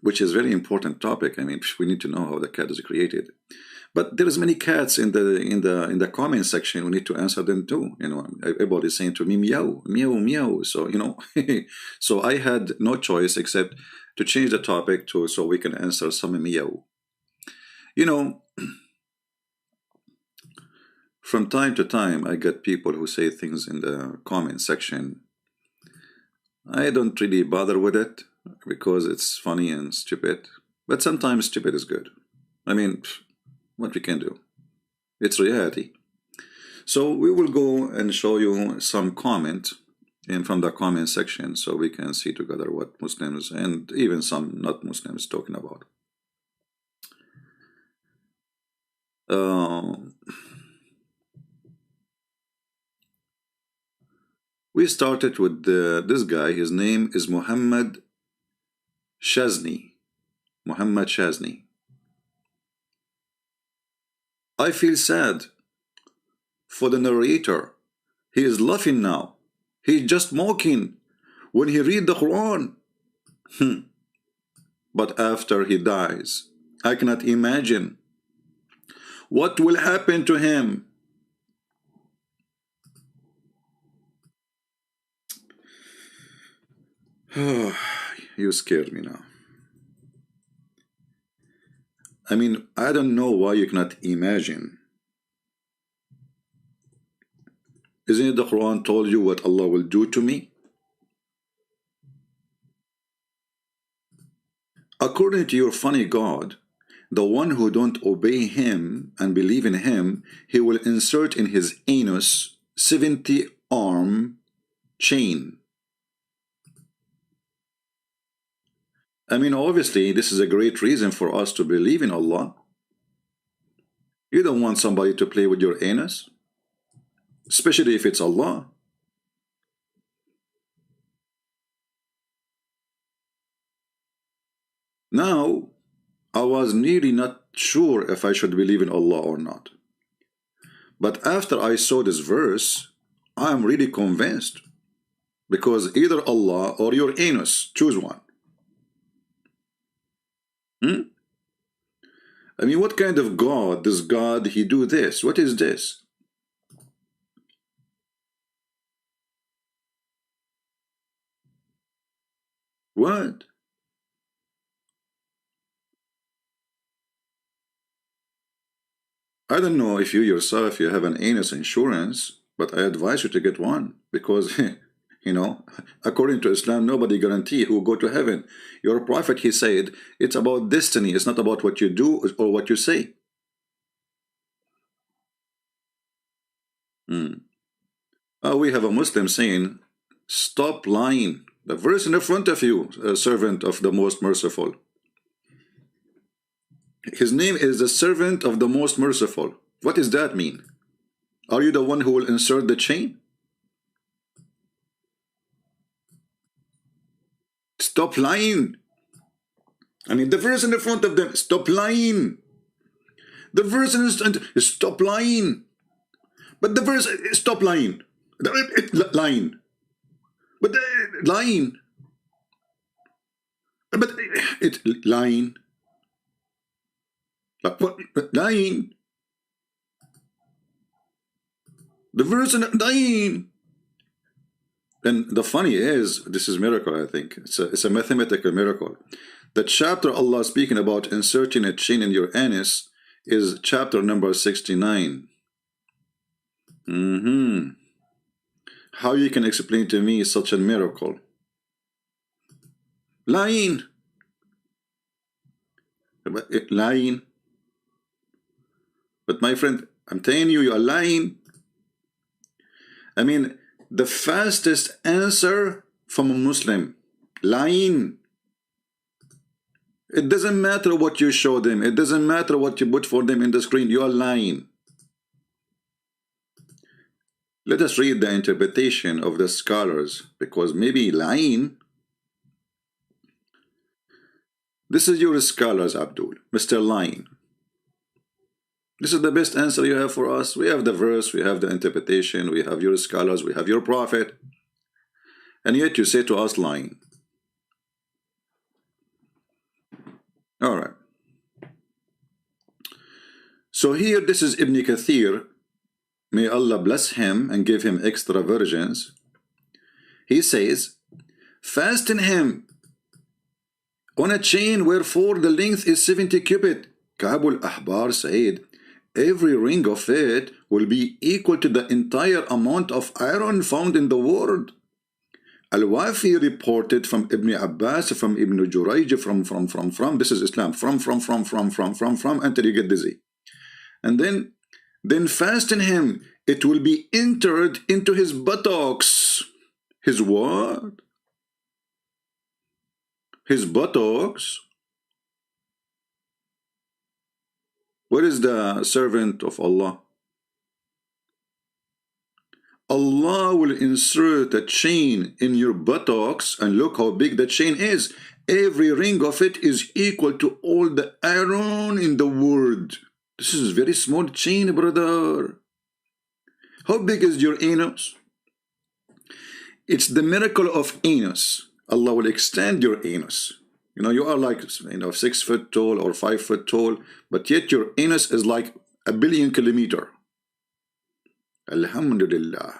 which is very important topic. I mean, we need to know how the cat is created. But there is many cats in the comment section. We need to answer them too. You know, everybody's saying to me, meow, meow, meow. So you know, so I had no choice except to change the topic to so we can answer some meow. You know, from time to time, I get people who say things in the comment section. I don't really bother with it because it's funny and stupid. But sometimes stupid is good. I mean, what we can do? It's reality. So we will go and show you some comment from the comment section so we can see together what Muslims and even some not Muslims talking about. We started with this guy. His name is Muhammad Shazni. Muhammad Shazni. I feel sad for the narrator. He is laughing now. He is just mocking when he read the Quran. But after he dies, I cannot imagine what will happen to him. You scared me now. I mean, I don't know why you cannot imagine. Isn't it the Quran told you what Allah will do to me? According to your funny God, the one who don't obey him and believe in him, he will insert in his anus 70-arm chain. I mean, obviously, this is a great reason for us to believe in Allah. You don't want somebody to play with your anus, especially if it's Allah. Now, I was nearly not sure if I should believe in Allah or not. But after I saw this verse, I am really convinced. Because either Allah or your anus, choose one. I mean, what kind of God, this God, he do this? What is this? What? I don't know if you yourself, you have an anus insurance, but I advise you to get one because, you know, according to Islam, nobody guarantee who will go to heaven. Your prophet, he said, it's about destiny. It's not about what you do or what you say. We have a Muslim saying, stop lying. The verse in the front of you, servant of the most merciful. His name is the servant of the most merciful. What does that mean? Are you the one who will insert the chain? Stop lying. I mean, the verse in the front of them, stop lying. The verse in the stop lying. But the verse, stop lying. Lying. But lying. But it's lying. What? Lying. The verse in lying. And the funny is, this is miracle, I think. It's a mathematical miracle. The chapter Allah speaking about inserting a chain in your anus is chapter number 69. How you can explain to me such a miracle? Lying. Lying. But my friend, I'm telling you, you are lying. I mean, the fastest answer from a Muslim, lying. It doesn't matter what you show them. It doesn't matter what you put for them in the screen. You are lying. Let us read the interpretation of the scholars, because maybe lying. This is your scholars, Abdul, Mr. Lying. This is the best answer you have for us. We have the verse, we have the interpretation, we have your scholars, we have your prophet. And yet you say to us lying. So here, this is Ibn Kathir. May Allah bless him and give him extra versions. He says, fasten him on a chain wherefore the length is 70 cubit. Ka'b al-Ahbar said, every ring of it will be equal to the entire amount of iron found in the world. Al-Wafi reported from Ibn Abbas, from Ibn Jurayj, from, this is Islam, from, until you get dizzy. And then fasten him, it will be entered into his buttocks. His what? His buttocks? Where is the servant of Allah? Allah will insert a chain in your buttocks, and look how big the chain is. Every ring of it is equal to all the iron in the world. This is a very small chain, brother. How big is your anus? It's the miracle of anus. Allah will extend your anus. You know, you are like, 6 foot tall or 5 foot tall, but yet your anus is like 1 billion kilometers. Alhamdulillah.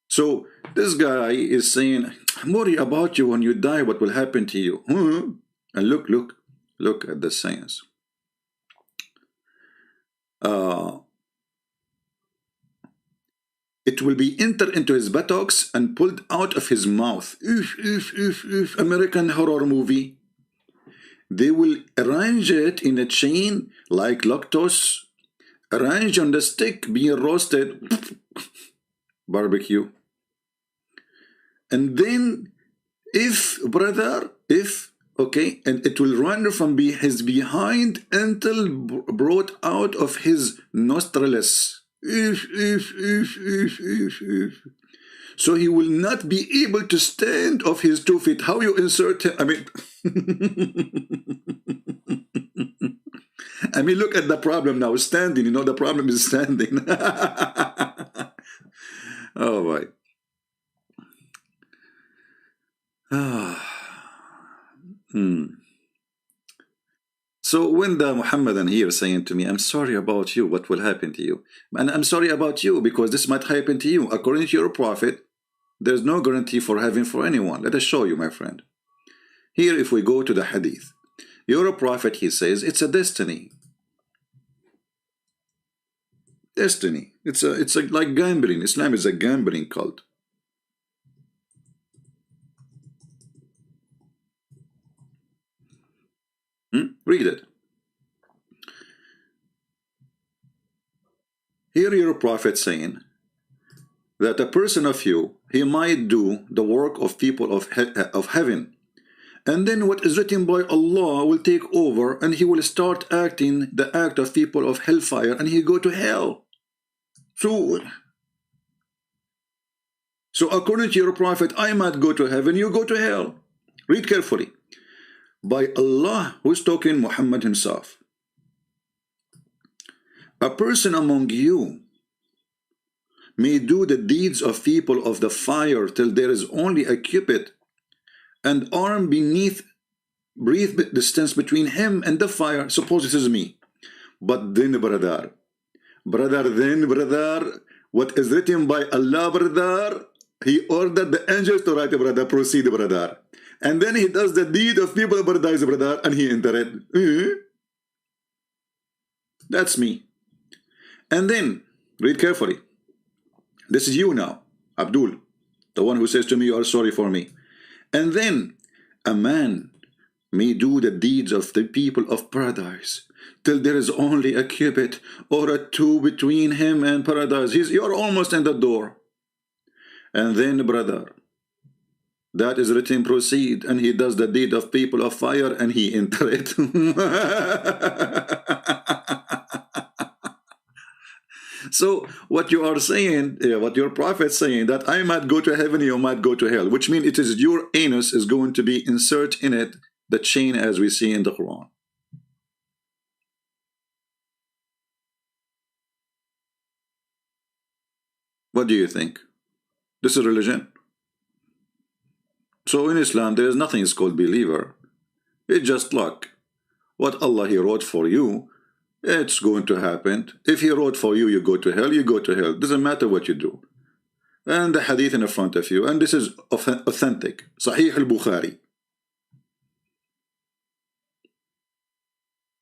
So this guy is saying, I'm worried about you when you die, what will happen to you? And look at the science. It will be entered into his buttocks and pulled out of his mouth. American horror movie. They will arrange it in a chain like lactose, arranged on the stick, being roasted, barbecue. And then, okay, and it will run from his behind until brought out of his nostrils. So he will not be able to stand of his 2 feet. How you insert him? I mean, look at the problem now. Standing, the problem is standing. Oh boy. So when the Muhammadan here saying to me, I'm sorry about you, what will happen to you? And I'm sorry about you because this might happen to you. According to your prophet, there's no guarantee for heaven for anyone. Let us show you, my friend. Here, if we go to the hadith, your prophet, he says, it's a destiny. Destiny. It's like gambling. Islam is a gambling cult. Read it. Here your prophet saying that a person of you, he might do the work of people of heaven, and then what is written by Allah will take over, and he will start acting the act of people of hellfire, and he go to hell. So according to your prophet, I might go to heaven, you go to hell. Read carefully. By Allah, who's talking? Muhammad himself. A person among you may do the deeds of people of the fire till there is only a cubit, and arm breathe distance between him and the fire. Suppose this is me. But then, brother, what is written by Allah, brother, he ordered the angels to write, brother, proceed, brother. And then he does the deed of people of paradise, brother, and he enter it. That's me. And then, read carefully. This is you now, Abdul, the one who says to me, you are sorry for me. And then, a man may do the deeds of the people of paradise till there is only a cubit or a 2 between him and paradise. You're almost in the door. And then, brother, that is written, proceed, and he does the deed of people of fire, and he enter it. So what you are saying, what your prophet is saying, that I might go to heaven, you might go to hell, which means it is your anus is going to be insert in it, the chain as we see in the Quran. What do you think? This is religion. So in Islam, there is nothing is called believer. It's just luck. What Allah He wrote for you It's going to happen. If he wrote for you, you go to hell, you go to hell. Doesn't matter what you do. And the hadith in front of you. And this is authentic. Sahih al-Bukhari.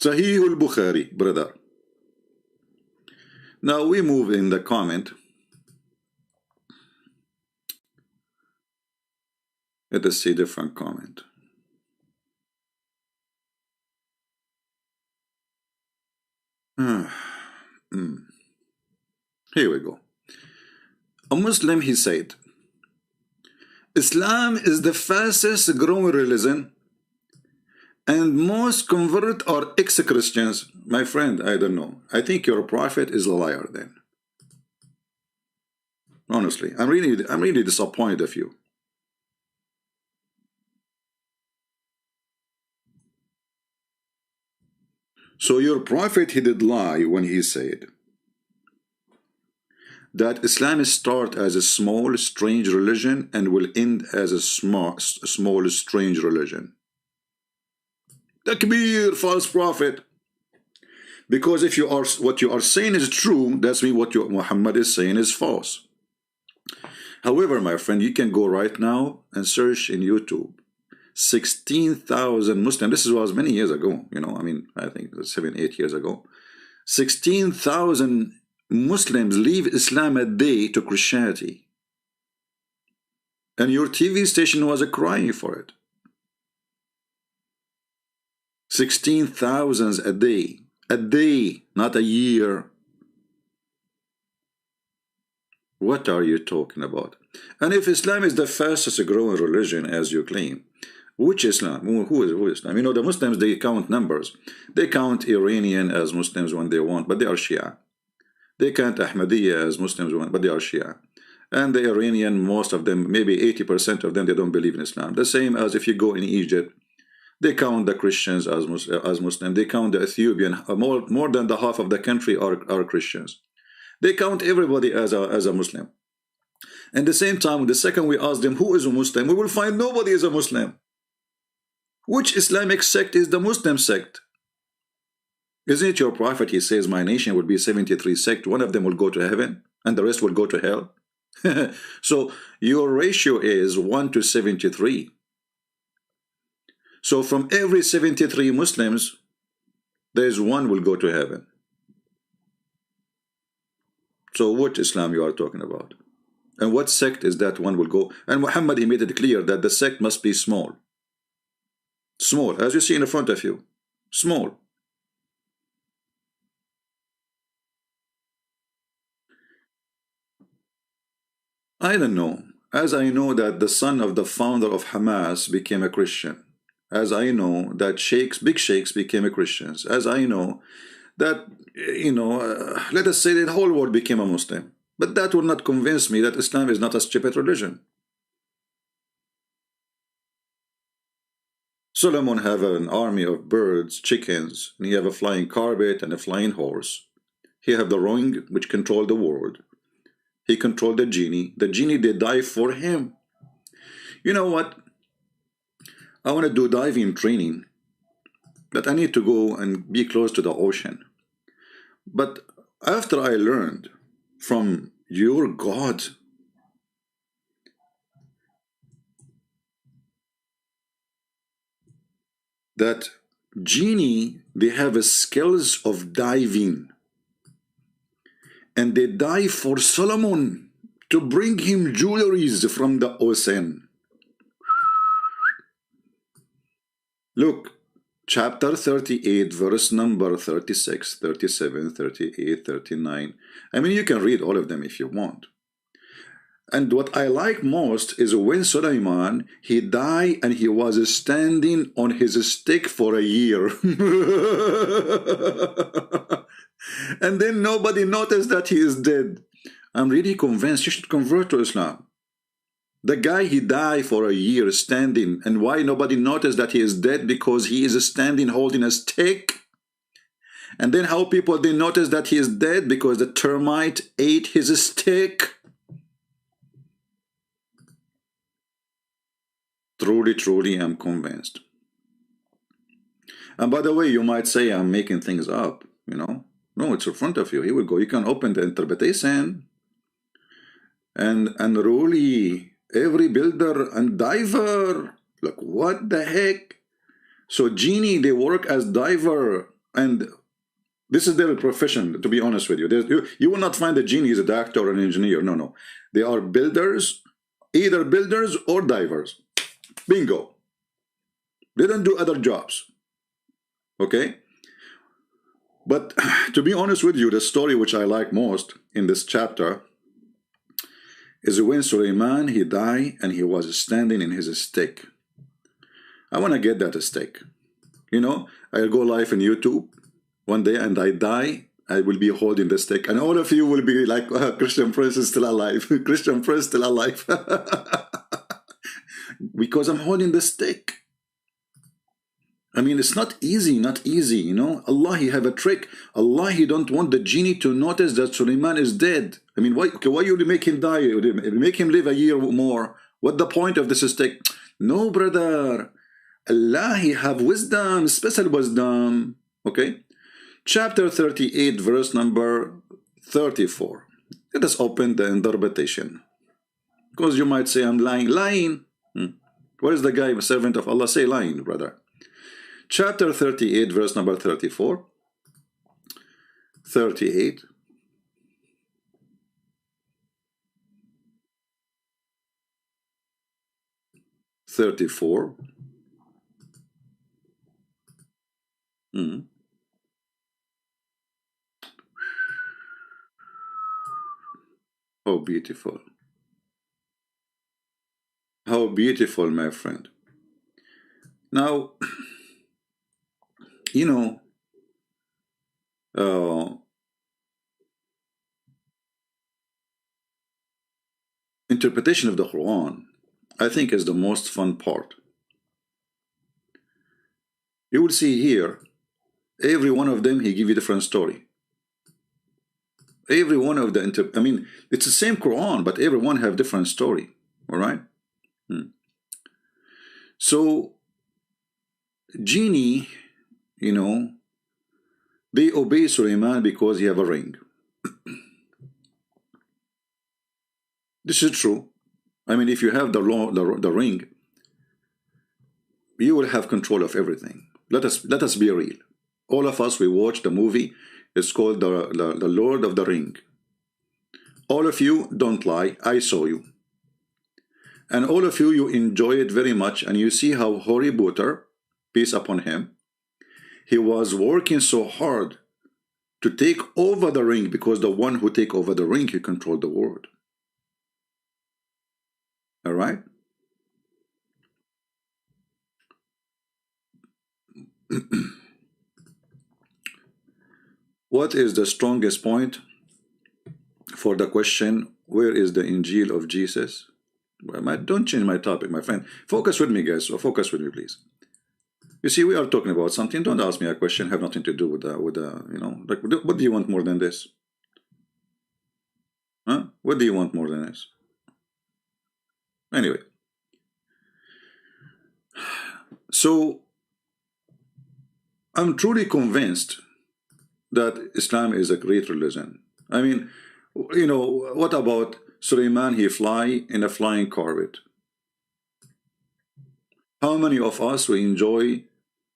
Sahih al-Bukhari, brother. Now we move in the comment. Let us see different comment. Here we go. A Muslim, he said, Islam is the fastest growing religion and most convert are ex-Christians. My friend, I don't know. I think your prophet is a liar then. Honestly, I'm really disappointed of you. So your prophet, he did lie when he said that Islam start as a small, strange religion and will end as a small, strange religion. Takbir, false prophet. Because if you are what you are saying is true, that's mean what Muhammad is saying is false. However, my friend, you can go right now and search in YouTube. 16,000 Muslims. This was many years ago. You know, I mean, I think it was 7, 8 years ago. 16,000 Muslims leave Islam a day to Christianity. And your TV station was crying for it. 16,000 a day, not a year. What are you talking about? And if Islam is the fastest growing religion, as you claim, which Islam? Who is Islam? You know, the Muslims, they count numbers. They count Iranian as Muslims when they want, but they are Shia. They count Ahmadiyya as Muslims, but they are Shia. And the Iranian, most of them, maybe 80% of them, they don't believe in Islam. The same as if you go in Egypt, they count the Christians as Muslim. They count the Ethiopian. More than the half of the country are Christians. They count everybody as a Muslim. At the same time, the second we ask them who is a Muslim, we will find nobody is a Muslim. Which Islamic sect is the Muslim sect? Isn't it your prophet? He says, my nation will be 73 sects. One of them will go to heaven and the rest will go to hell. So your ratio is 1 to 73. So from every 73 Muslims, there's one will go to heaven. So what Islam you are talking about? And what sect is that one will go? And Muhammad, he made it clear that the sect must be small. Small, as you see in the front of you. Small. I don't know. As I know that the son of the founder of Hamas became a Christian. As I know that big sheikhs became Christians. As I know that, let us say that the whole world became a Muslim. But that will not convince me that Islam is not a stupid religion. Solomon have an army of birds, chickens, and he have a flying carpet and a flying horse. He have the ring which control the world. He controlled the genie. The genie, they dive for him. You know what? I want to do diving training, but I need to go and be close to the ocean. But after I learned from your God that genie, they have a skills of diving, and they dive for Solomon to bring him jewelries from the ocean. Look, chapter 38, verse number 36, 37, 38, 39. I mean, you can read all of them if you want. And what I like most is when Sulaiman, he died and he was standing on his stick for a year. And then nobody noticed that he is dead. I'm really convinced you should convert to Islam. The guy, he died for a year standing. And why nobody noticed that he is dead? Because he is standing holding a stick. And then how people didn't notice that he is dead? Because the termite ate his stick. Truly, truly, I'm convinced. And by the way, you might say I'm making things up. you know. No, it's in front of you. He will go. You can open the interpretation and unruly every builder and diver. Like, what the heck? So genie, they work as diver, and this is their profession, to be honest with you. You will not find a genie is a doctor or an engineer. No, no. They are builders, either builders or divers. Bingo. They don't do other jobs. Okay? But to be honest with you, the story which I like most in this chapter is when Suleiman, he died and he was standing in his stick. I want to get that stick. You know, I'll go live on YouTube one day and I die, I will be holding the stick. And all of you will be like, Christian Prince is still alive. Christian Prince still alive. Because I'm holding the stick. I mean, it's not easy, you know. Allah, He have a trick. Allah, He don't want the genie to notice that Suleiman is dead. I mean, why you make him die? Make him live a year more. What the point of this stick? No, brother. Allah, He have wisdom, special wisdom. Okay? Chapter 38, verse number 34. Let us open the interpretation. Because you might say, I'm lying. Lying. What is the guy, a servant of Allah? Say lying, brother. Chapter 38, verse number 34. 38. Oh, beautiful. How beautiful, my friend. Now, you know, interpretation of the Quran, I think, is the most fun part. You will see here, every one of them, he give you a different story. Every one of the, I mean, it's the same Quran, but every one have different story. All right? So, genie, you know, they obey Suleiman because he have a ring. This is true. I mean, if you have the ring, you will have control of everything. Let us be real. All of us, we watched the movie. It's called the Lord of the Ring. All of you, don't lie. I saw you. And all of you, you enjoy it very much. And you see how Harry Potter, peace upon him, he was working so hard to take over the ring, because the one who take over the ring, he controlled the world. All right? What is the strongest point for the question, where is the Injil of Jesus? Well, don't change my topic, my friend. Focus with me, guys. So focus with me, please. You see, we are talking about something. Don't ask me a question. Have nothing to do with you know, like, what do you want more than this? Huh? What do you want more than this? Anyway. So, I'm truly convinced that Islam is a great religion. I mean, you know, what about Suleiman? He fly in a flying carpet. How many of us we enjoy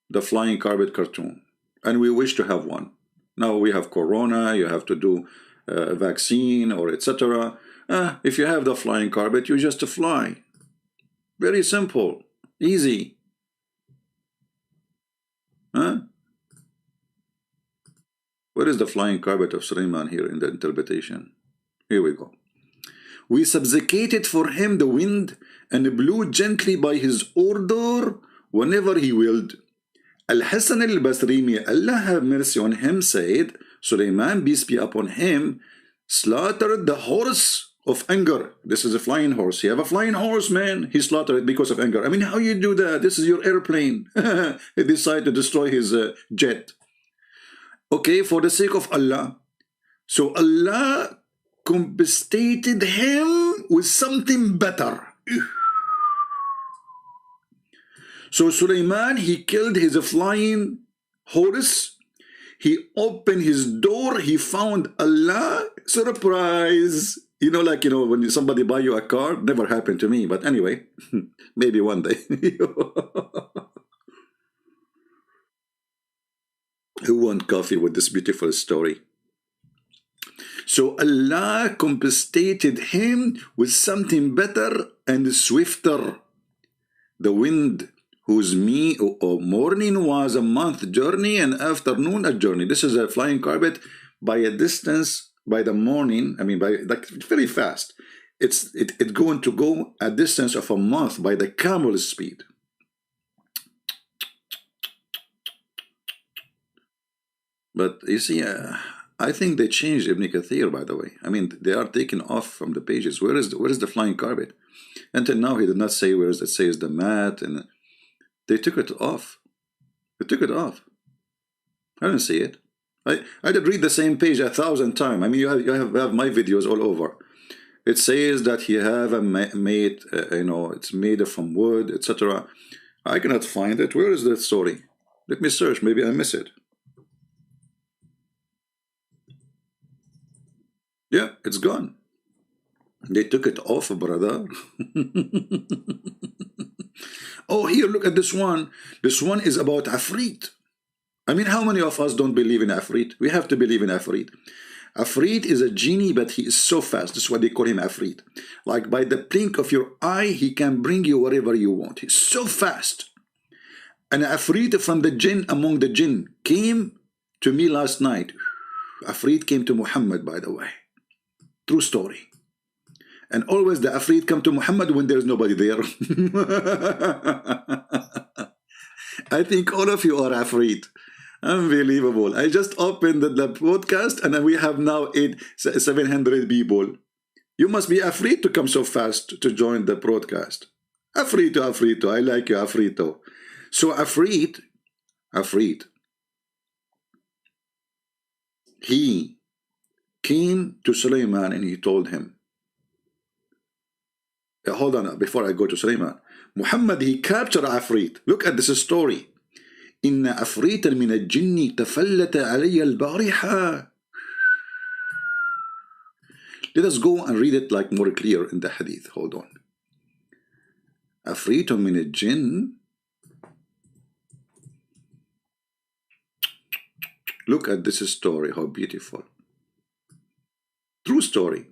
the flying carpet cartoon, and we wish to have one? Now we have Corona, you have to do a vaccine or etc. If you have the flying carpet, you just fly. Very simple, easy. Huh? Where is the flying carpet of Suleiman here in the interpretation? Here we go. We subjugated for him the wind and blew gently by his order whenever he willed. Al-Hasan al-Basri, may Allah have mercy on him, said, Suleiman, peace be upon him, slaughtered the horse of anger. This is a flying horse. You have a flying horse, man. He slaughtered it because of anger. I mean, how you do that? This is your airplane. He decided to destroy his jet. Okay, for the sake of Allah. So Allah compensated him with something better. So Suleiman, he killed his flying horse. He opened his door, he found Allah. Surprise! You know, like, you know, when somebody buy you a car, never happened to me, but anyway, maybe one day. Who want coffee with this beautiful story? So Allah compensated him with something better and swifter. The wind, whose morning was a month journey and afternoon a journey. This is a flying carpet by a distance, by the morning, I mean, by like very fast. It's going to go a distance of a month by the camel speed. But you see, I think they changed Ibn Kathir, by the way. I mean, they are taken off from the pages. Where is the flying carpet? Until now, he did not say where it says the mat, and they took it off. They took it off. I didn't see it. I did read the same page 1,000 times. I mean, you have my videos all over. It says that he have a made, you know, it's made from wood, etc. I cannot find it. Where is that story? Let me search. Maybe I miss it. Yeah, it's gone. They took it off, brother. Oh, here, look at this one. This one is about Afrit. I mean, how many of us don't believe in Afrit? We have to believe in Afrit. Afrit is a genie, but he is so fast. That's why they call him Afrit. Like by the blink of your eye, he can bring you wherever you want. He's so fast. And Afrit from the jinn among the jinn came to me last night. Afrit came to Muhammad, by the way. True story. And always the Afrit come to Muhammad when there's nobody there. I think all of you are Afrit. Unbelievable. I just opened the podcast and we have now 700 people. You must be Afrit to come so fast to join the broadcast. Afrito, Afrito. I like you, Afrito. So Afrit, he came to Sulaiman and he told him, hold on, before I go to Sulaiman, Muhammad, he captured Afrit. Look at this story. إن أفريتا من الجن تفلت علي البارحة. Let us go and read it like more clear in the hadith. Hold on. أفريت من الجن. Look at this story, how beautiful. True story.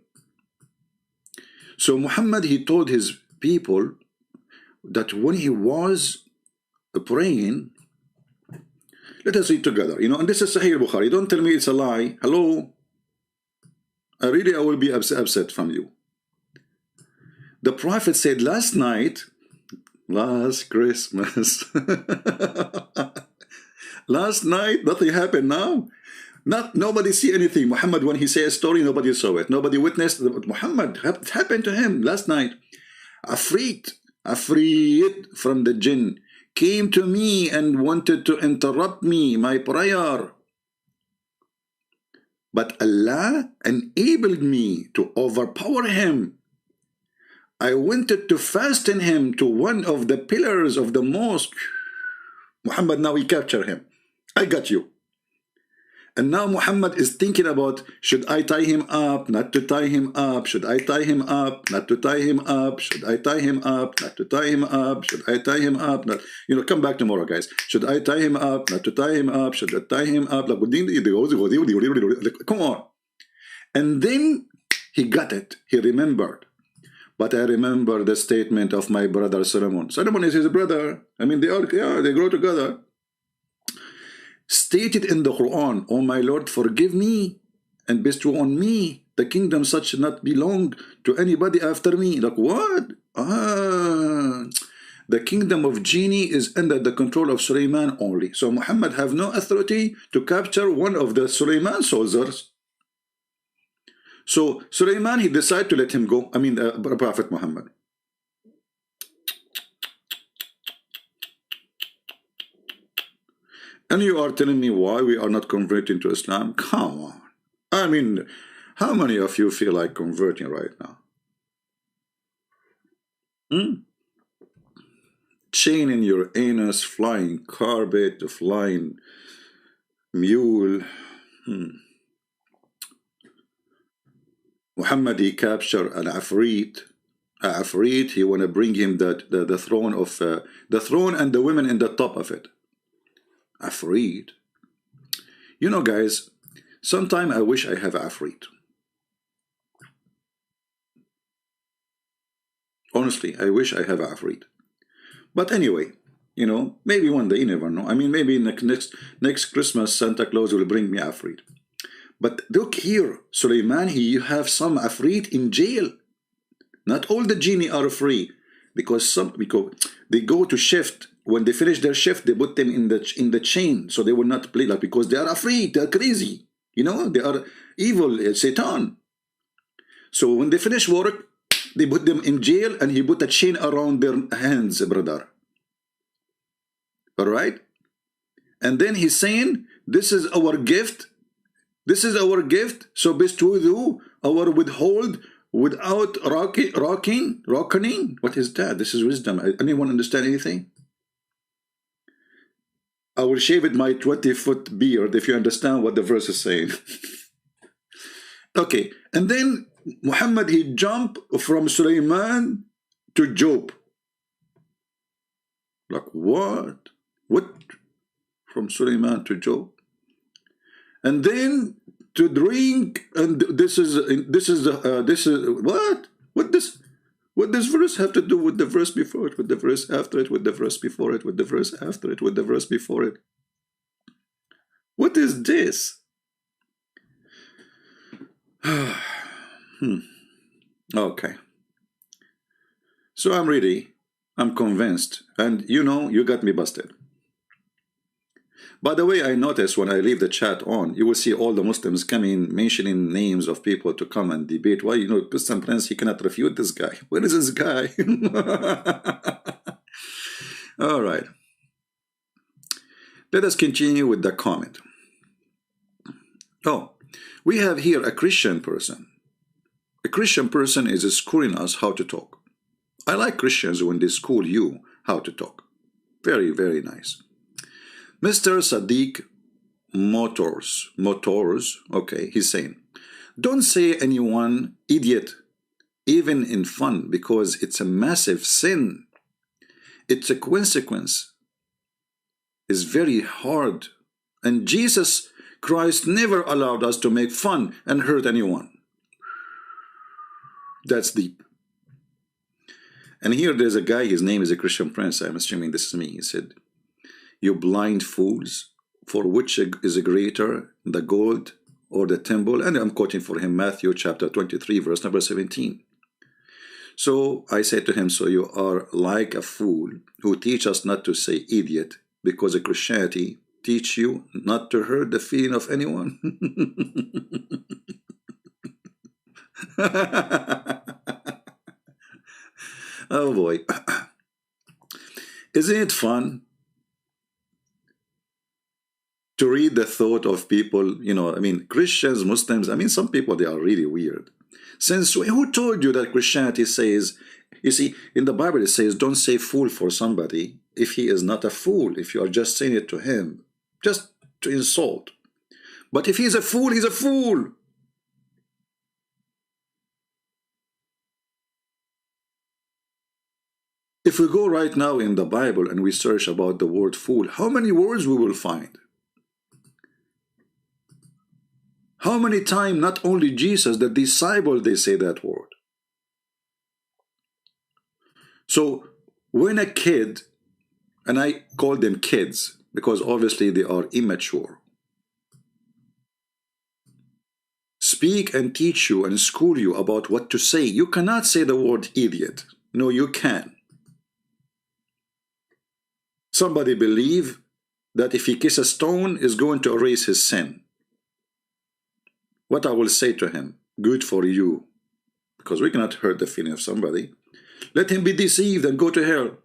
So Muhammad, he told his people that when he was praying, let us read together, you know, and this is Sahih Bukhari. Don't tell me it's a lie. Hello? I will be upset from you. The Prophet said last night, last Christmas, last night, nothing happened now. Nobody see anything. Muhammad, when he say a story, nobody saw it. Nobody witnessed. Muhammad, it happened to him last night. Afrit from the jinn came to me and wanted to interrupt me, my prayer. But Allah enabled me to overpower him. I wanted to fasten him to one of the pillars of the mosque. Muhammad, now he captured him. I got you. And now Muhammad is thinking about, should I tie him up, not to tie him up? Should I tie him up, not to tie him up? Should I tie him up, not to tie him up? Should I tie him up? Not, you know, come back tomorrow, guys. Should I tie him up, not to tie him up? Should I tie him up? Come on. And then he got it. He remembered. But I remember the statement of my brother Solomon. Solomon is his brother. I mean, they grow together. Stated in the Quran, "O my Lord, forgive me and bestow on me the kingdom such should not belong to anybody after me." Like what? The kingdom of genie is under the control of Sulaiman only. So Muhammad have no authority to capture one of the Sulaiman soldiers. So Sulaiman, he decided to let him go. I mean, Prophet Muhammad. And you are telling me why we are not converting to Islam? Come on. I mean, how many of you feel like converting right now? Chain in your anus, flying carpet, flying mule. Muhammad, he captured an Afrit. Afrit, he want to bring him the throne of the throne and the women in the top of it. Afrit. You know, guys, sometime I wish I have Afrit. Honestly, I wish I have Afrit. But anyway, you know, maybe one day, you never know. I mean, maybe next Christmas, Santa Claus will bring me Afrit. But look here, Suleiman, you have some Afrit in jail. Not all the genie are free, because they go to shift. When they finish their shift, they put them in the chain, so they will not play, like, because they are afraid, they are crazy. You know, they are evil, Satan. So when they finish work, they put them in jail, and he put a chain around their hands, brother. All right? And then he's saying, this is our gift. This is our gift. So bestow our withhold without rocking. What is that? This is wisdom. Anyone understand anything? I will shave it my 20-foot beard if you understand what the verse is saying. Okay, and then Muhammad, he jumped from Suleiman to Job. Like what? What? From Suleiman to Job? And then to drink, and this is what? What does verse have to do with the verse before it, with the verse after it, with the verse before it, with the verse after it, with the verse before it? What is this? Okay. So I'm ready. I'm convinced. And you know, you got me busted. By the way, I noticed when I leave the chat on, you will see all the Muslims coming, mentioning names of people to come and debate. Why, you know, Christian Prince, he cannot refute this guy. Where is this guy? All right. Let us continue with the comment. Oh, we have here a Christian person. A Christian person is schooling us how to talk. I like Christians when they school you how to talk. Very, very nice. Mr. Sadiq Motors, okay, he's saying, don't say anyone idiot, even in fun, because it's a massive sin. It's a consequence. It's very hard. And Jesus Christ never allowed us to make fun and hurt anyone. That's deep. And here there's a guy, his name is a Christian Prince, I'm assuming this is me. He said, you blind fools, for which is greater, the gold or the temple? And I'm quoting for him Matthew chapter 23, verse number 17. So I said to him, so you are like a fool who teach us not to say idiot, because Christianity teach you not to hurt the feeling of anyone. Oh boy. Isn't it fun to read the thought of people, you know, I mean, Christians, Muslims, I mean, some people, they are really weird. Since who told you that Christianity says, you see, in the Bible it says, don't say fool for somebody if he is not a fool, if you are just saying it to him, just to insult. But if he's a fool, he's a fool. If we go right now in the Bible and we search about the word fool, how many words we will find? How many times, not only Jesus, the disciple, they say that word. So when a kid, and I call them kids because obviously they are immature, speak and teach you and school you about what to say, you cannot say the word idiot. No, you can. Somebody believe that if he kisses a stone is going to erase his sin. What I will say to him, good for you, because we cannot hurt the feeling of somebody. Let him be deceived and go to hell.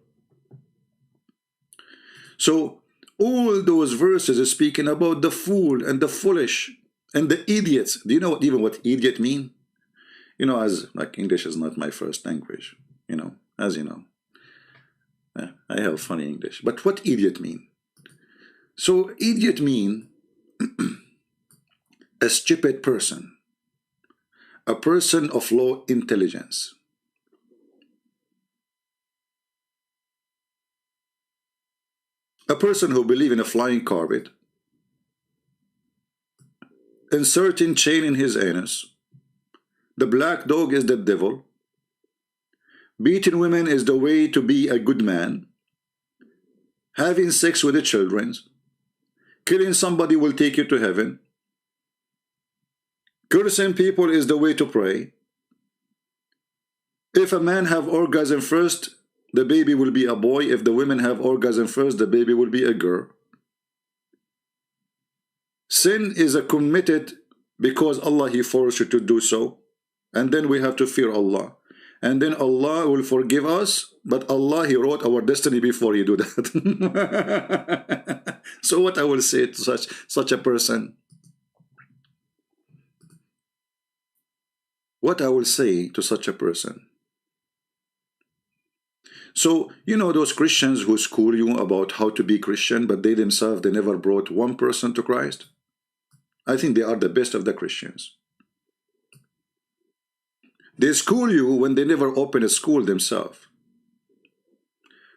So all those verses are speaking about the fool and the foolish and the idiots. Do you know even what idiot mean? You know, as like English is not my first language, you know, as you know. I have funny English. But what idiot mean? So idiot mean a stupid person, a person of low intelligence. A person who believes in a flying carpet, inserting chain in his anus, the black dog is the devil, beating women is the way to be a good man, having sex with the children, killing somebody will take you to heaven, cursing people is the way to pray. If a man have orgasm first, the baby will be a boy. If the women have orgasm first, the baby will be a girl. Sin is a committed because Allah He forced you to do so, and then we have to fear Allah, and then Allah will forgive us, but Allah He wrote our destiny before He do that. So what I will say to such a person? What I will say to such a person? So, you know those Christians who school you about how to be Christian, but they themselves, they never brought one person to Christ? I think they are the best of the Christians. They school you when they never open a school themselves.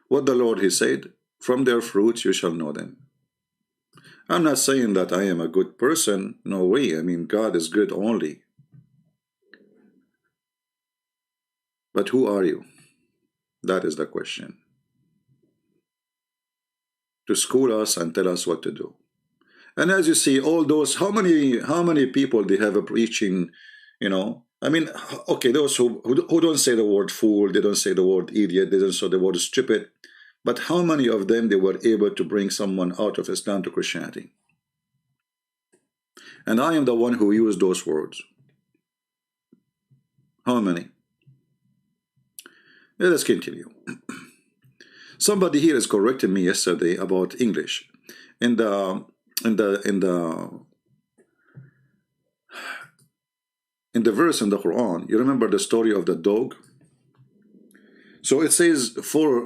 What the Lord He said, from their fruits you shall know them. I'm not saying that I am a good person, no way. I mean, God is good only. But who are you? That is the question. To school us and tell us what to do. And as you see, all those, how many people they have a preaching, you know? I mean, okay, those who don't say the word fool, they don't say the word idiot, they don't say the word stupid, but how many of them they were able to bring someone out of Islam to Christianity? And I am the one who used those words. How many? Let us continue. Somebody here is correcting me yesterday about English. In the verse in the Quran, you remember the story of the dog? So it says four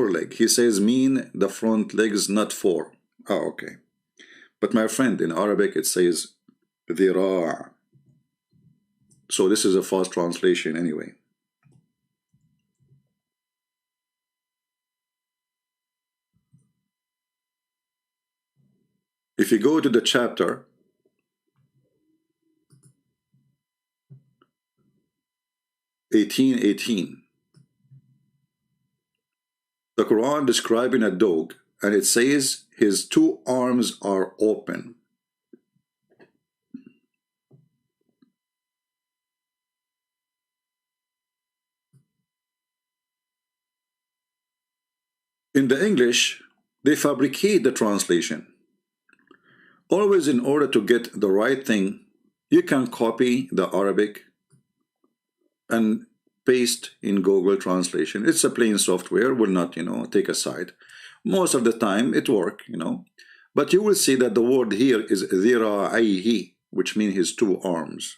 leg. He says mean the front legs, not four. Oh, okay. But my friend, in Arabic it says dhira'. So this is a false translation anyway. If you go to the chapter 18:18, the Quran describing a dog, and it says his two arms are open. In the English, they fabricate the translation. Always, in order to get the right thing, you can copy the Arabic and paste in Google translation. It's a plain software, will not, take a side. Most of the time it works, But you will see that the word here is dhira'ayhi, which means his two arms.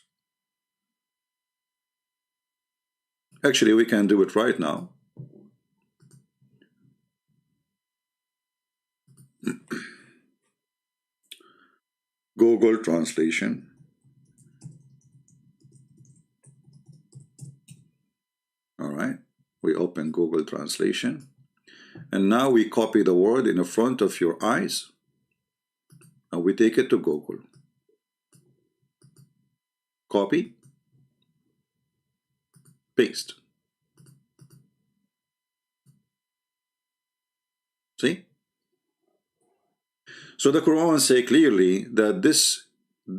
Actually, we can do it right now. Google translation. All right, we open Google translation, and now we copy the word in the front of your eyes, and we take it to Google. Copy, paste. See? So the Quran say clearly that this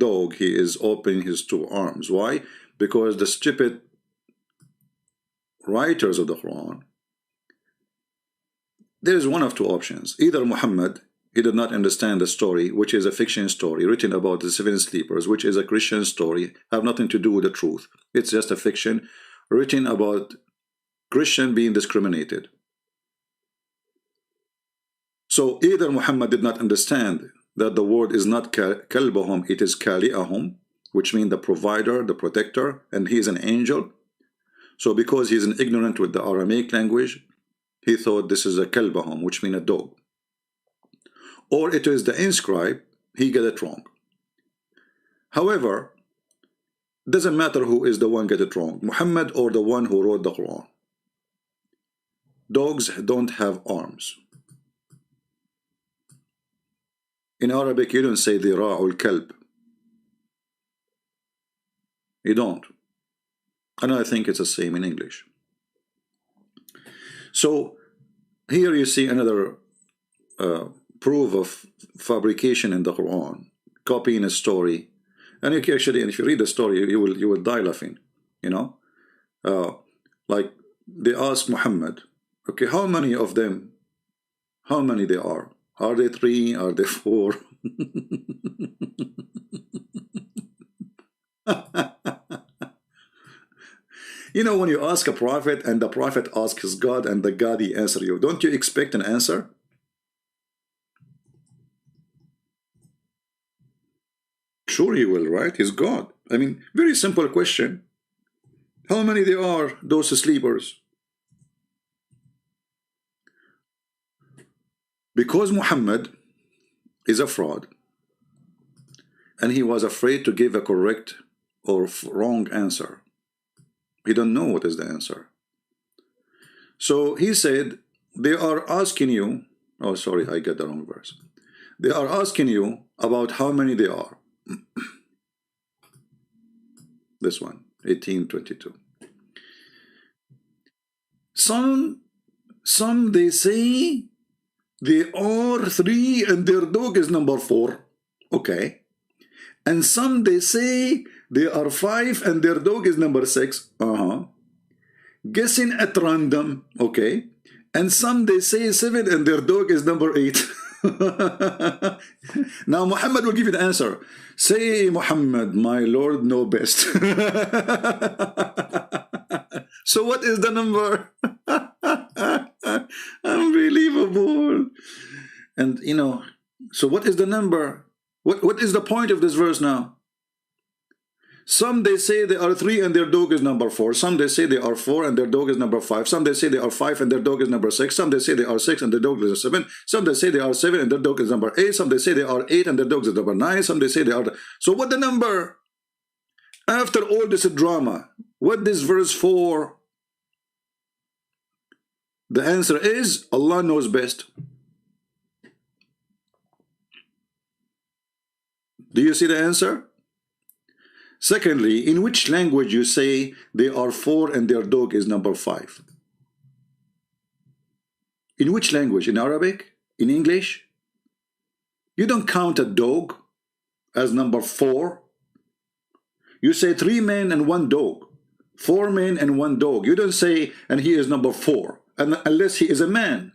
dog, he is opening his two arms. Why? Because the stupid writers of the Quran, there is one of two options. Either Muhammad, he did not understand the story, which is a fiction story written about the seven sleepers, which is a Christian story, have nothing to do with the truth. It's just a fiction written about Christian being discriminated. So either Muhammad did not understand that the word is not kalbahum, it is kali'ahum, which means the provider, the protector, and he is an angel. So because he is an ignorant with the Aramaic language, he thought this is a kalbahum, which means a dog. Or it is the inscribe, he got it wrong. However, doesn't matter who is the one get it wrong, Muhammad or the one who wrote the Quran. Dogs don't have arms. In Arabic, you don't say ذراع الكلب. You don't. And I think it's the same in English. So here you see another proof of fabrication in the Quran, copying a story. And you actually, if you read the story, you will die laughing. You know, like they ask Muhammad, okay, how many of them? How many they are? Are they 3? Are they 4? You know, when you ask a prophet and the prophet asks God and the God he answers you, don't you expect an answer? Sure he will, right? He's God. I mean, very simple question. How many there are, those sleepers? Because Muhammad is a fraud, and he was afraid to give a correct or wrong answer. He don't know what is the answer. So he said, they are asking you, oh sorry, I got the wrong verse. They are asking you about how many they are. This one, 18:22. Some they say they are 3 and their dog is number 4. Okay. And some they say they are 5 and their dog is number 6. Guessing at random. Okay. And some they say 7 and their dog is number 8. Now Muhammad will give you the answer. Say, Muhammad, my Lord know best. So what is the number? Unbelievable. And you know, so what is the number? What is the point of this verse now? Some they say they are 3 and their dog is number 4. Some they say they are 4 and their dog is number 5. Some they say they are 5 and their dog is number 6. Some they say they are 6 and their dog is 7. Some they say they are 7 and their dog is number 8. Some they say they are 8 and their dog is number 9. Some they say they are... So what the number? After all this drama, what this verse for? The answer is Allah knows best. Do you see the answer? Secondly, in which language you say they are 4 and their dog is number 5? In which language? In Arabic? In English? You don't count a dog as number 4. You say 3 men and 1 dog. 4 men and 1 dog. You don't say, and he is number 4, unless he is a man.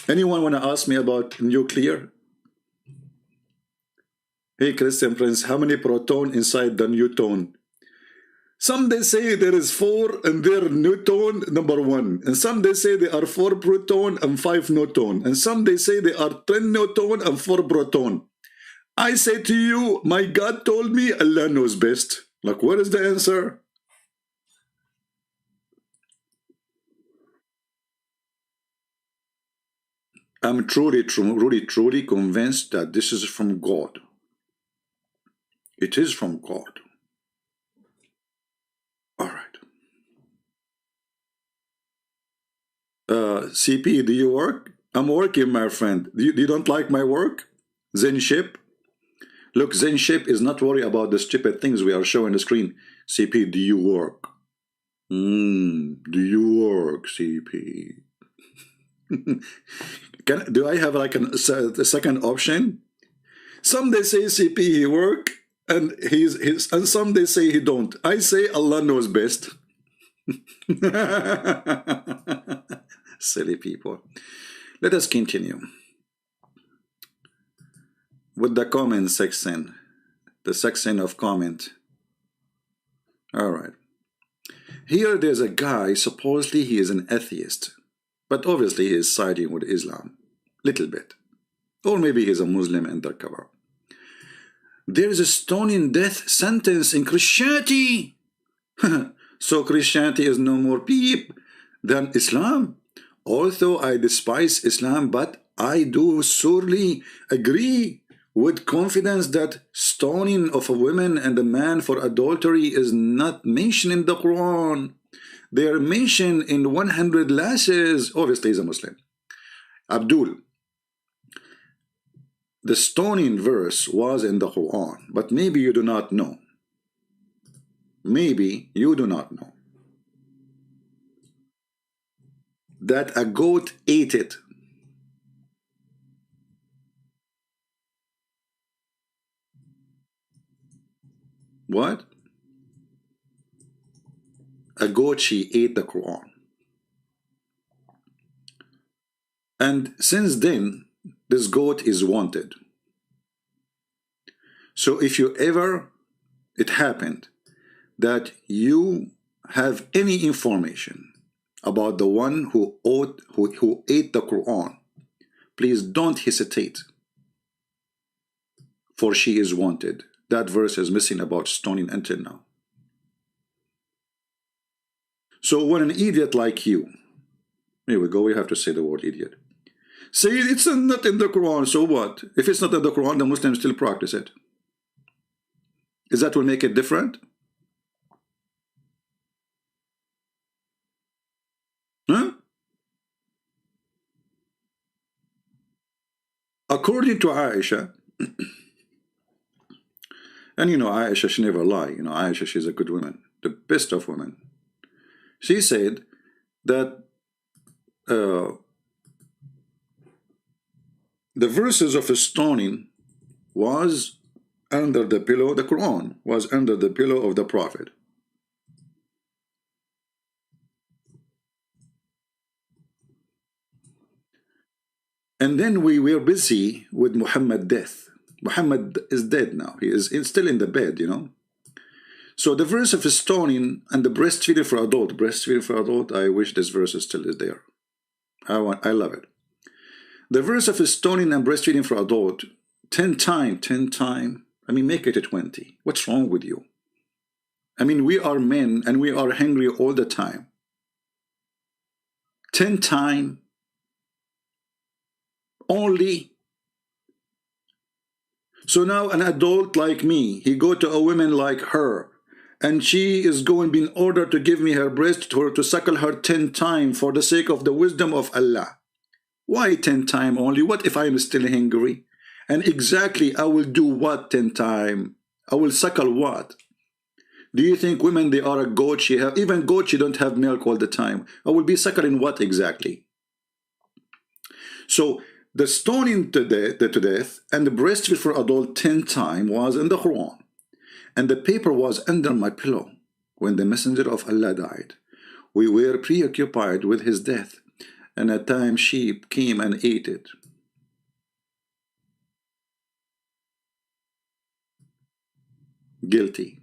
Anyone want to ask me about nuclear? Hey, Christian Prince, how many proton inside the neutron? Some they say there is 4 and their neutron number 1. And some they say there are 4 proton and 5 neutron. And some they say there are 10 neutron and 4 proton. I say to you, my God told me Allah knows best. Like, what is the answer? I'm truly convinced that this is from God. It is from God. All right. CP, do you work? I'm working, my friend. You don't like my work? Zenship? Look, Zenship is not worried about the stupid things we are showing the screen. CP, do you work? Do you work, CP? Do I have like a second option? Some they say CP he work and and some they say he don't. I say Allah knows best. Silly people. Let us continue with the comment section. The section of comment. All right. Here there's a guy, supposedly he is an atheist. But obviously he is siding with Islam, little bit. Or maybe he's a Muslim undercover. There is a stoning death sentence in Christianity. So Christianity is no more peep than Islam. Although I despise Islam, but I do sorely agree with confidence that stoning of a woman and a man for adultery is not mentioned in the Quran. They are mentioned in 100 lashes. Obviously, he's a Muslim. Abdul, the stoning verse was in the Quran, but maybe you do not know. Maybe you do not know that a goat ate it. What? A goat, she ate the Quran. And since then, this goat is wanted. So if you ever, it happened, that you have any information about the one who ate the Quran, please don't hesitate, for she is wanted. That verse is missing about stoning until now. So when an idiot like you, here we go, we have to say the word idiot, say it's not in the Quran, so what? If it's not in the Quran, the Muslims still practice it. Is that will make it different? Huh? According to Aisha, and you know Aisha, she never lie. You know Aisha, she's a good woman, the best of women. She said that the verses of stoning was under the pillow, the Quran was under the pillow of the Prophet. And then we were busy with Muhammad's death. Muhammad is dead now. He is still in the bed, you know. So the verse of stoning and the breastfeeding for adult, I wish this verse still is there. I love it. The verse of stoning and breastfeeding for adult, 10 times, I mean, make it a 20. What's wrong with you? I mean, we are men and we are hungry all the time. 10 times only. So now an adult like me, he go to a woman like her, and she is going being ordered to give me her breast to suckle her 10 times for the sake of the wisdom of Allah. Why 10 times only? What if I am still hungry? And exactly I will do what 10 times? I will suckle what? Do you think women, they are a goat? She have, even goat, she don't have milk all the time. I will be suckling what exactly? So the stoning to death and the breastfeed for adult 10 times was in the Quran. And the paper was under my pillow when the messenger of Allah died. We were preoccupied with his death, and at times sheep came and ate it. Guilty.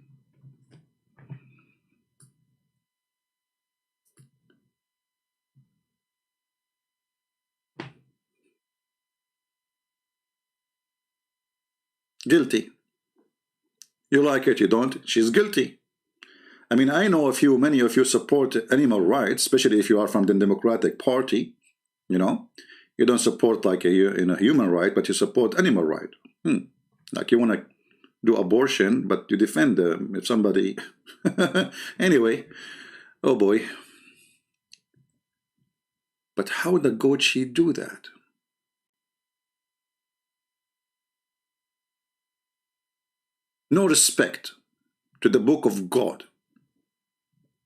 Guilty. You like it, you don't? She's guilty. I mean, I know many of you support animal rights, especially if you are from the Democratic Party. You know, you don't support like a human right, but you support animal right. Like you want to do abortion, but you defend if somebody. Anyway, oh boy. But how the goat she do that? No respect to the book of God,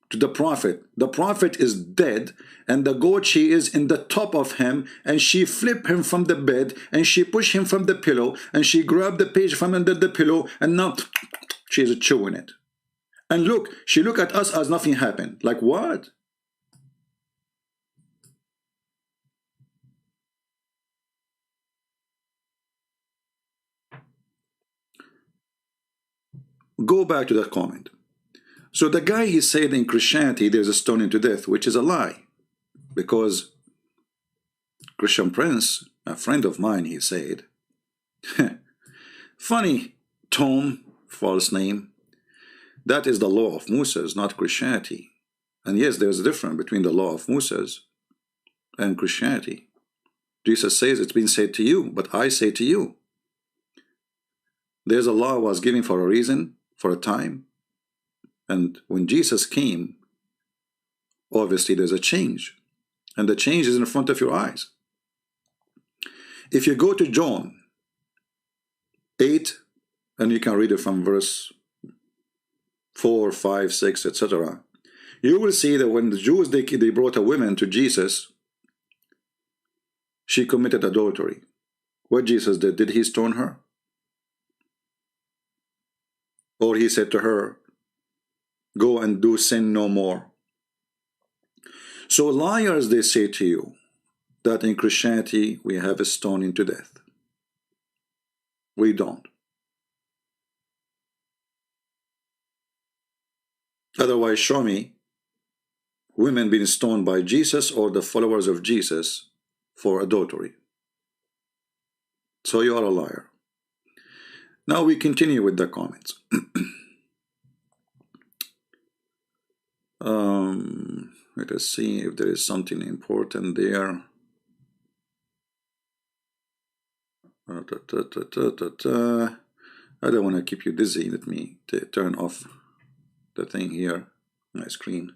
to the prophet. The prophet is dead, and the goat, she is in the top of him, and she flip him from the bed, and she push him from the pillow, and she grab the page from under the pillow, and now she's chewing it. And look, she look at us as nothing happened. Like what? Go back to that comment. So the guy, he said in Christianity there's a stoning to death, which is a lie. Because Christian Prince, a friend of mine, he said, funny Tom, false name, That is the law of Moses, not Christianity. And yes, there's a difference between the law of Moses and Christianity. Jesus says it's been said to you, but I say to you. There's a law was given for a reason, for a time. And when Jesus came, obviously there's a change. And the change is in front of your eyes. If you go to John 8, and you can read it from verse 4, 5, 6, etc., you will see that when the Jews, they brought a woman to Jesus, she committed adultery. What Jesus did he stone her? Or he said to her, go and do sin no more. So liars, they say to you that in Christianity we have a stoning to death. We don't. Otherwise, show me women being stoned by Jesus or the followers of Jesus for adultery. So you are a liar. Now we continue with the comments. Let us see if there is something important there. I don't want to keep you dizzy. Let me turn off the thing here, my screen.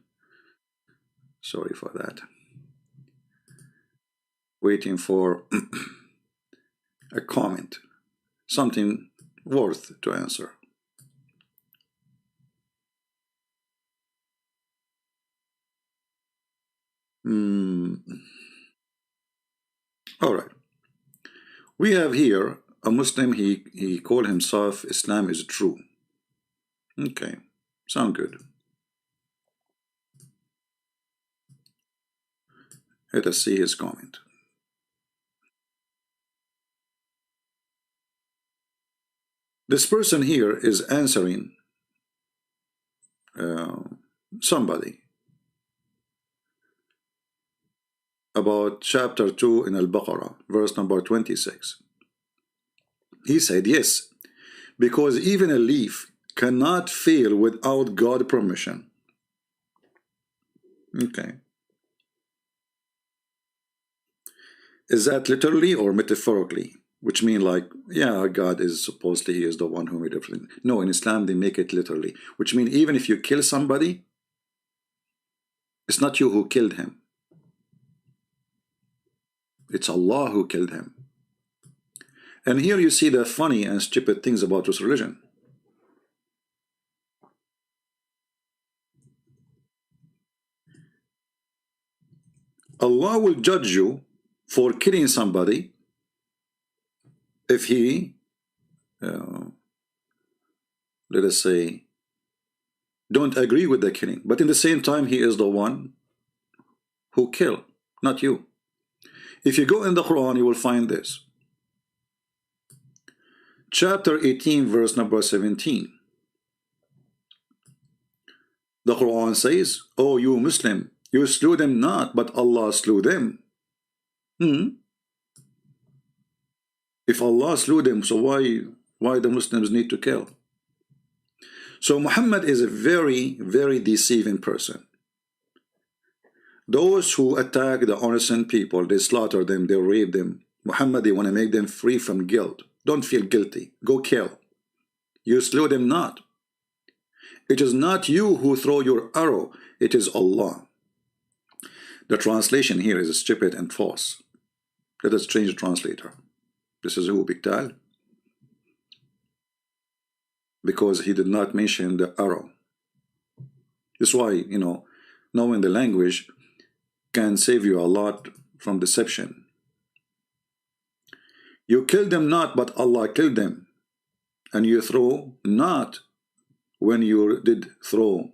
Sorry for that. Waiting for a comment, something worth to answer. All right. We have here a Muslim, he called himself Islam is true. Okay, sound good. Let us see his comment. This person here is answering somebody about chapter 2 in Al-Baqarah, verse number 26. He said, yes, because even a leaf cannot fail without God's permission. Okay. Is that literally or metaphorically? Which mean like, yeah, God is supposedly, he is the one who made everything. No, in Islam they make it literally. Which mean even if you kill somebody, it's not you who killed him. It's Allah who killed him. And here you see the funny and stupid things about this religion. Allah will judge you for killing somebody if he, let us say, don't agree with the killing. But in the same time, he is the one who killed, not you. If you go in the Quran, you will find this. Chapter 18, verse number 17. The Quran says, "O you Muslim, you slew them not, but Allah slew them." If Allah slew them, so why the Muslims need to kill? So Muhammad is a very, very deceiving person. Those who attack the innocent people, they slaughter them, they rape them. Muhammad, they want to make them free from guilt. Don't feel guilty. Go kill. You slew them not. It is not you who throw your arrow. It is Allah. The translation here is stupid and false. Let us change the translator. This is who Biktal. Because he did not mention the arrow. That's why, you know, knowing the language can save you a lot from deception. You killed them not, but Allah killed them. And you throw not when you did throw.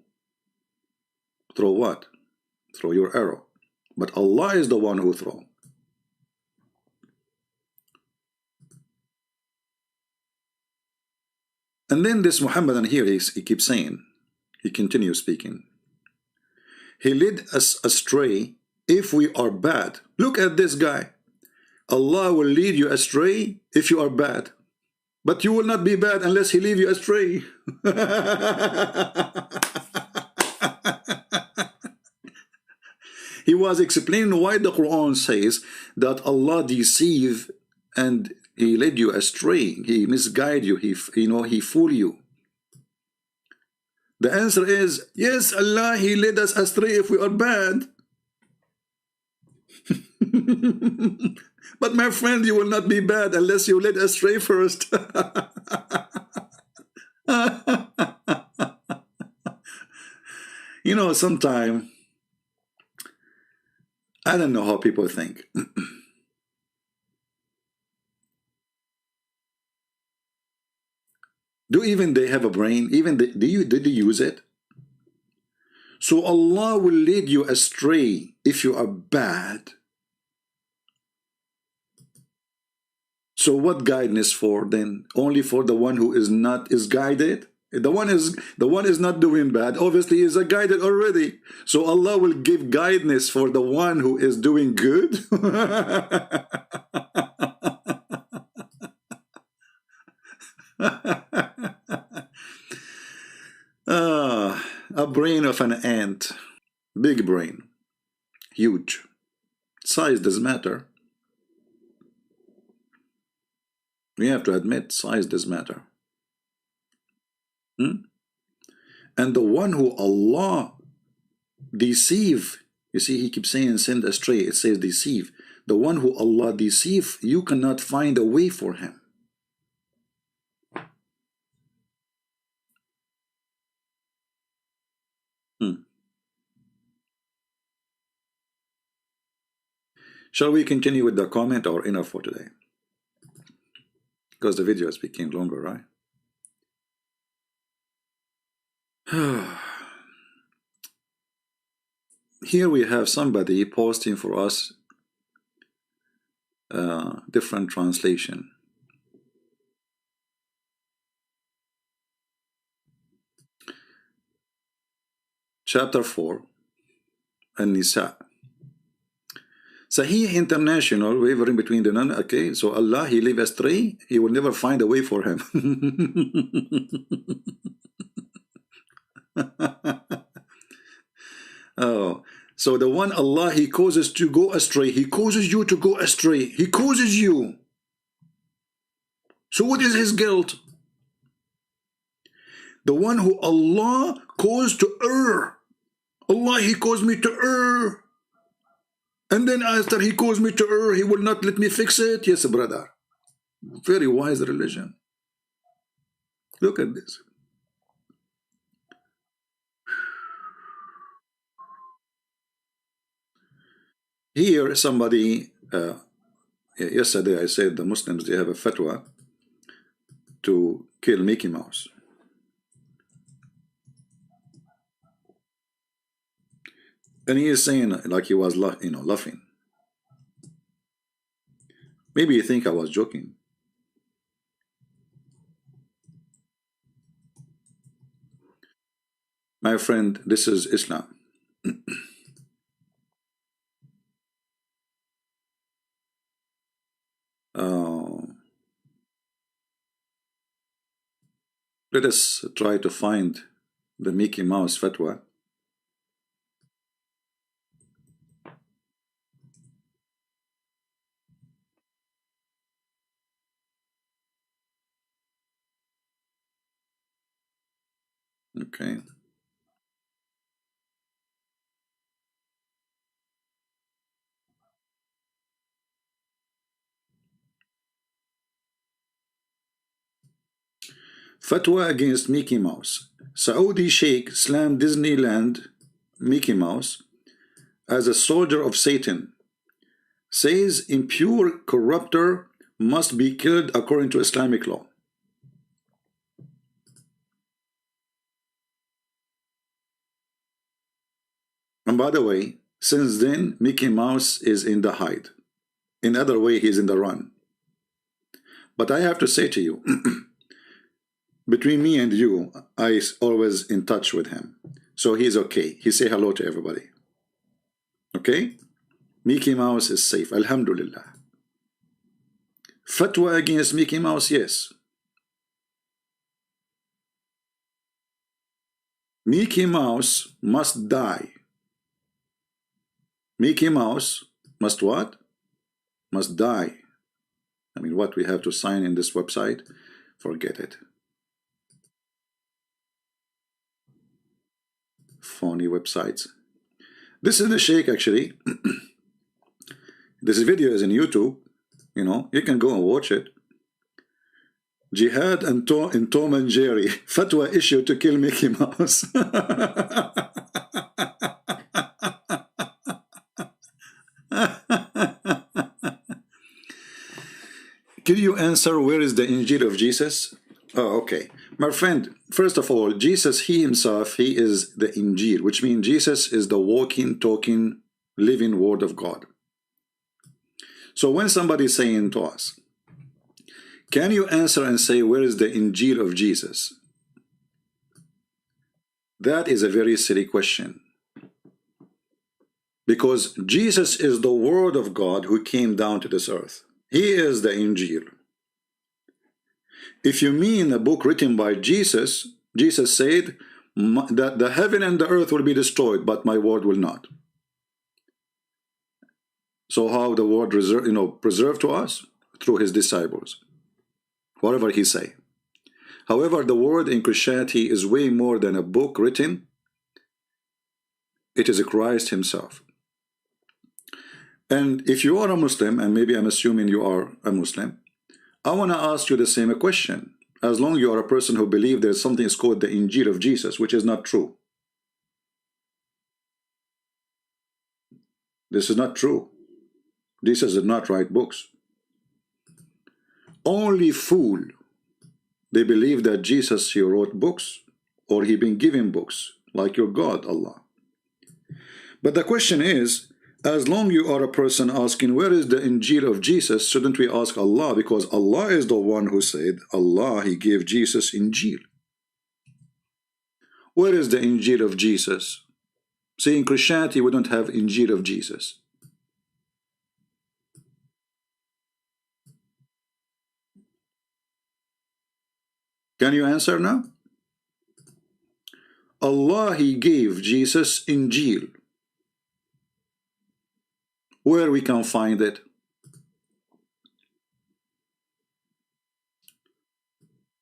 Throw what? Throw your arrow. But Allah is the one who throw. And then this Muhammadan here, he keeps saying, he continues speaking. He led us astray if we are bad. Look at this guy. Allah will lead you astray if you are bad. But you will not be bad unless he lead you astray. He was explaining why the Quran says that Allah deceive and He led you astray. He misguide you. He fool you. The answer is yes, Allah, He led us astray if we are bad. But my friend, you will not be bad unless you led astray first. You know, sometimes I don't know how people think. Do even they have a brain? Even did they use it? So Allah will lead you astray if you are bad. So what guidance for then? Only for the one who is guided? The one is not doing bad, obviously is guided already. So Allah will give guidance for the one who is doing good. A brain of an ant, big brain, huge. Size doesn't matter. We have to admit, size does matter. And the one who Allah deceive, you see, He keeps saying send astray, it says deceive. The one who Allah deceive, you cannot find a way for him. Shall we continue with the comment or enough for today? Because the video is becoming longer, right? Here we have somebody posting for us different translation. Chapter 4, An-Nisa. Sahih International, wavering between the none. Okay, so Allah, He leave astray, He will never find a way for him. Oh, so the one Allah, He causes to go astray, He causes you to go astray, He causes you. So what is his guilt? The one who Allah caused to err. Allah, He caused me to err. And then after He caused me to err, He will not let me fix it. Yes, brother. Very wise religion. Look at this. Here, somebody, yesterday I said the Muslims, they have a fatwa to kill Mickey Mouse. And he is saying, like he was, laughing. Maybe you think I was joking. My friend, this is Islam. Let us try to find the Mickey Mouse fatwa. Okay. Fatwa against Mickey Mouse. Saudi Sheikh slammed Disneyland Mickey Mouse as a soldier of Satan. Says impure corrupter must be killed according to Islamic law. And by the way, since then, Mickey Mouse is in the hide. In other way, he's in the run. But I have to say to you, between me and you, I always in touch with him. So he's okay. He say hello to everybody. Okay? Mickey Mouse is safe. Alhamdulillah. Fatwa against Mickey Mouse, yes. Mickey Mouse must die. Mickey Mouse must what? Must die. I mean, what we have to sign in this website? Forget it. Phony websites. This is the Sheikh actually. This video is in YouTube. You know, you can go and watch it. Jihad and Tom and Jerry. Fatwa issue to kill Mickey Mouse. Can you answer where is the Injil of Jesus? Oh, okay. My friend, first of all, Jesus, he himself, he is the Injil, which means Jesus is the walking, talking, living word of God. So when somebody is saying to us, can you answer and say, where is the Injil of Jesus? That is a very silly question. Because Jesus is the Word of God who came down to this earth. He is the Injil. If you mean a book written by Jesus, Jesus said that the heaven and the earth will be destroyed, but my word will not. So how the word preserved to us? Through his disciples. Whatever he say. However, the word in Christianity is way more than a book written. It is Christ himself. And if you are a Muslim, and maybe I'm assuming you are a Muslim, I want to ask you the same question. As long as you are a person who believes there's something is called the Injil of Jesus, which is not true. This is not true. Jesus did not write books. Only fool, they believe that Jesus, he wrote books, or he been given books, like your God, Allah. But the question is, as long you are a person asking, where is the Injil of Jesus, shouldn't we ask Allah? Because Allah is the one who said, Allah, he gave Jesus Injil. Where is the Injil of Jesus? See, in Christianity, we don't have Injil of Jesus. Can you answer now? Allah, he gave Jesus Injil. Where we can find it?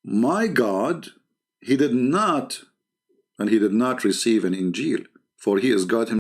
My God, he did not, and he did not receive an Injil, for he is God himself.